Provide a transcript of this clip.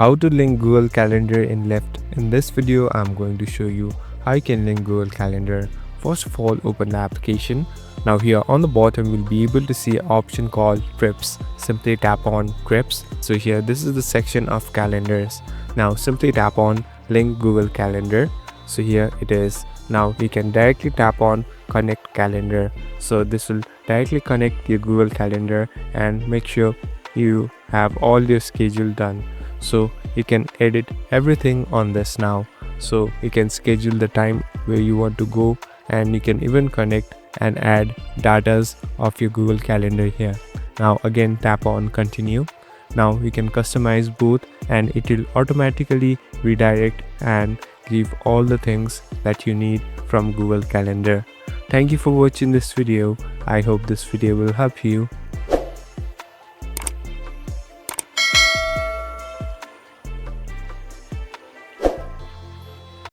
How to link Google Calendar in Lyft. In this video, I'm going to show you how you can link Google Calendar. First of all, open the application. Now here on the bottom, you'll be able to see an option called Trips. Simply tap on Trips. So here, this is the section of calendars. Now simply tap on Link Google Calendar. So here it is. Now you can directly tap on Connect Calendar. So this will directly connect your Google Calendar and make sure you have all your schedule done. So you can edit everything on this now. So you can schedule the time where you want to go, and you can even connect and add datas of your Google Calendar here. Now again tap on continue. Now you can customize both, and it will automatically redirect and give all the things that you need from Google Calendar. Thank you for watching this video. I hope this video will help you.